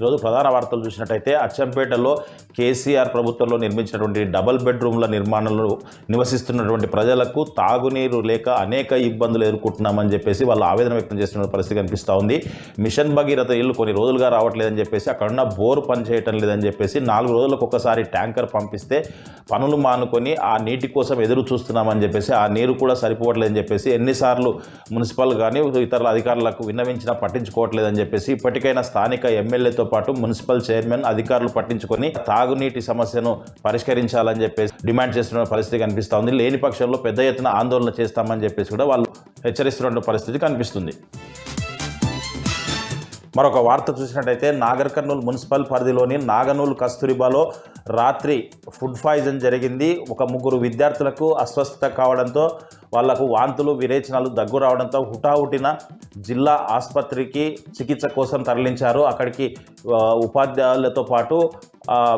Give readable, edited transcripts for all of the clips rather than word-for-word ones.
ఈరోజు ప్రధాన వార్తలు చూసినట్టయితే అచ్చంపేటలో కేసీఆర్ ప్రభుత్వంలో నిర్మించినటువంటి డబుల్ బెడ్రూమ్ల నిర్మాణంలో నివసిస్తున్నటువంటి ప్రజలకు తాగునీరు లేక అనేక ఇబ్బందులు ఎదుర్కొంటున్నామని చెప్పేసి వాళ్ళు ఆవేదన వ్యక్తం చేస్తున్న పరిస్థితి కనిపిస్తూ ఉంది. మిషన్ భగీరథ ఇల్లు కొన్ని రోజులుగా రావట్లేదని చెప్పేసి, అక్కడున్న బోర్ పనిచేయటం లేదని చెప్పేసి 4 రోజులకు ఒకసారి ట్యాంకర్ పంపిస్తే పనులు మానుకొని ఆ నీటి కోసం ఎదురు చూస్తున్నామని చెప్పేసి, ఆ నీరు కూడా సరిపోవట్లేదని చెప్పేసి ఎన్నిసార్లు మున్సిపల్ కానీ ఇతరుల అధికారులకు విన్నవించినా పట్టించుకోవట్లేదని చెప్పేసి, ఇప్పటికైనా స్థానిక ఎమ్మెల్యేతో పాటు మున్సిపల్ చైర్మన్ అధికారులు పట్టించుకొని తాగునీటి సమస్యను పరిష్కరించాలని చెప్పేసి డిమాండ్ చేస్తున్న పరిస్థితి కనిపిస్తూ ఉంది. లేని పక్షంలో పెద్ద ఎత్తున ఆందోళన చేస్తామని చెప్పేసి కూడా వాళ్ళు హెచ్చరిస్తున్న పరిస్థితి కనిపిస్తుంది. మరొక వార్త చూసినట్టయితే నాగర్ కర్నూలు మున్సిపల్ పరిధిలోని నాగనూలు కస్తూరిబాలో రాత్రి ఫుడ్ పాయిజన్ జరిగింది. ఒక 3 విద్యార్థులకు అస్వస్థత కావడంతో వాళ్లకు వాంతులు, విరేచనాలు, దగ్గు రావడంతో హుటాహుటిన జిల్లా ఆసుపత్రికి చికిత్స కోసం తరలించారు. అక్కడికి ఉపాధ్యాయులతో పాటు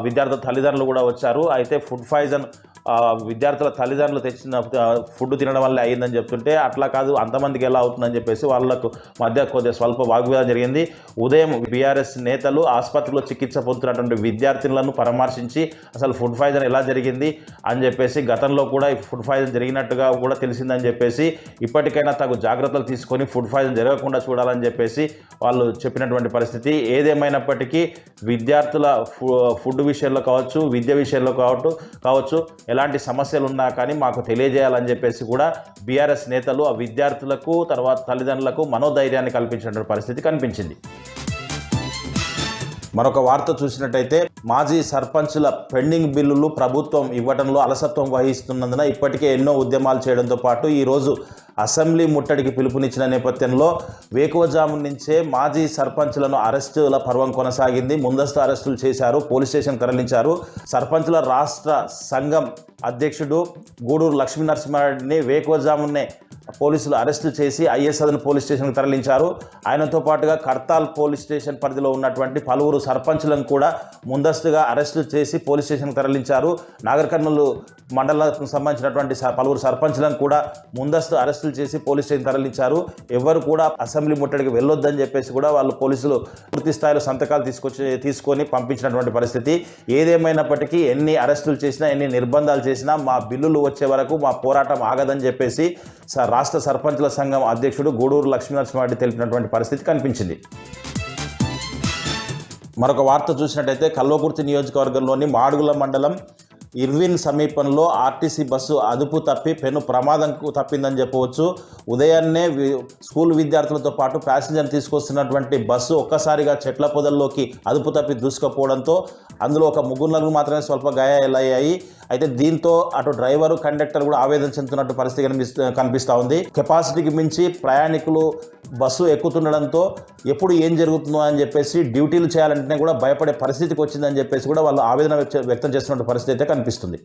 విద్యార్థుల తల్లిదండ్రులు కూడా వచ్చారు. అయితే ఫుడ్ పాయిజన్ విద్యార్థుల తల్లిదండ్రులు తెచ్చిన ఫుడ్ తినడం వల్ల అయ్యిందని చెప్తుంటే, అట్లా కాదు అంతమందికి ఎలా అవుతుందని చెప్పేసి వాళ్ళకు మధ్య కొద్దిగా స్వల్ప వాగ్వాదం జరిగింది. ఉదయం బీఆర్ఎస్ నేతలు ఆసుపత్రిలో చికిత్స పొందుతున్నటువంటి విద్యార్థులను పరామర్శించి అసలు ఫుడ్ పాయిజన్ ఎలా జరిగింది అని చెప్పేసి, గతంలో కూడా ఫుడ్ పాయిజన్ జరిగినట్టుగా కూడా తెలిసిందని చెప్పేసి, ఇప్పటికైనా తగు జాగ్రత్తలు తీసుకొని ఫుడ్ పాయిజన్ జరగకుండా చూడాలని చెప్పేసి వాళ్ళు చెప్పినటువంటి పరిస్థితి. ఏదేమైనప్పటికీ విద్యార్థుల ఫుడ్ విషయంలో కావచ్చు, విద్య విషయంలో కావచ్చు ఎలాంటి సమస్యలు ఉన్నా కానీ మాకు తెలియజేయాలని చెప్పేసి కూడా బీఆర్ఎస్ నేతలు ఆ విద్యార్థులకు తర్వాత తల్లిదండ్రులకు మనోధైర్యాన్ని కల్పించినటువంటి పరిస్థితి కనిపించింది. మరొక వార్త చూసినట్టయితే మాజీ సర్పంచుల పెండింగ్ బిల్లులు ప్రభుత్వం ఇవ్వడంలో అలసత్వం వహిస్తున్నందున ఇప్పటికే ఎన్నో ఉద్యమాలు చేయడంతో పాటు ఈరోజు అసెంబ్లీ ముట్టడికి పిలుపునిచ్చిన నేపథ్యంలో వేకువజాము నుంచే మాజీ సర్పంచులను అరెస్టుల పర్వం కొనసాగింది. ముందస్తు అరెస్టులు చేశారు, పోలీస్ స్టేషన్ తరలించారు. సర్పంచుల రాష్ట్ర సంఘం అధ్యక్షుడు గూడూరు లక్ష్మీనరసింహారెడ్డిని వేకువజామునే పోలీసులు అరెస్టు చేసి ఐఎస్ అదన పోలీస్ స్టేషన్కి తరలించారు. ఆయనతో పాటుగా కర్తాల్ పోలీస్ స్టేషన్ పరిధిలో ఉన్నటువంటి పలువురు సర్పంచులను కూడా ముందస్తుగా అరెస్టు చేసి పోలీస్ స్టేషన్కి తరలించారు. నాగర్ కర్నూలు మండలానికి సంబంధించినటువంటి పలువురు సర్పంచులను కూడా ముందస్తు అరెస్టులు చేసి పోలీస్ స్టేషన్ తరలించారు. ఎవరు కూడా అసెంబ్లీ ముట్టడికి వెళ్ళొద్దని చెప్పేసి కూడా వాళ్ళు పోలీసులు పూర్తి స్థాయిలో సంతకాలు తీసుకొని పంపించినటువంటి పరిస్థితి. ఏదేమైనప్పటికీ ఎన్ని అరెస్టులు చేసినా, ఎన్ని నిర్బంధాలు చేసినా మా బిల్లులు వచ్చే వరకు మా పోరాటం ఆగదని చెప్పేసి రాష్ట్ర సర్పంచుల సంఘం అధ్యక్షుడు గూడూరు లక్ష్మీనరసింహారెడ్డి తెలిపినటువంటి పరిస్థితి కనిపించింది. మరొక వార్త చూసినట్టయితే కల్వకుర్తి నియోజకవర్గంలోని మాడుగుల మండలం ఇర్విన్ సమీపంలో ఆర్టీసీ బస్సు అదుపు తప్పి పెను ప్రమాదంకు తప్పిందని చెప్పవచ్చు. ఉదయాన్నే స్కూల్ విద్యార్థులతో పాటు ప్యాసింజర్ తీసుకొస్తున్నటువంటి బస్సు ఒక్కసారిగా చెట్ల పొదల్లోకి అదుపు తప్పి దూసుకుపోవడంతో అందులో ఒక 3 మాత్రమే స్వల్ప గాయాలయ్యాయి. అయితే దీంతో అటు డ్రైవరు, కండక్టర్ కూడా ఆవేదన చెందుతున్నట్టు పరిస్థితి కనిపిస్తూ ఉంది. కెపాసిటీకి మించి ప్రయాణికులు బస్సు ఎక్కుతుండడంతో ఎప్పుడు ఏం జరుగుతుందో అని చెప్పేసి డ్యూటీలు చేయాలంటేనే కూడా భయపడే పరిస్థితికి వచ్చిందని చెప్పేసి కూడా వాళ్ళు ఆవేదన వ్యక్తం చేస్తున్న పరిస్థితి అయితే కనిపిస్తుంది.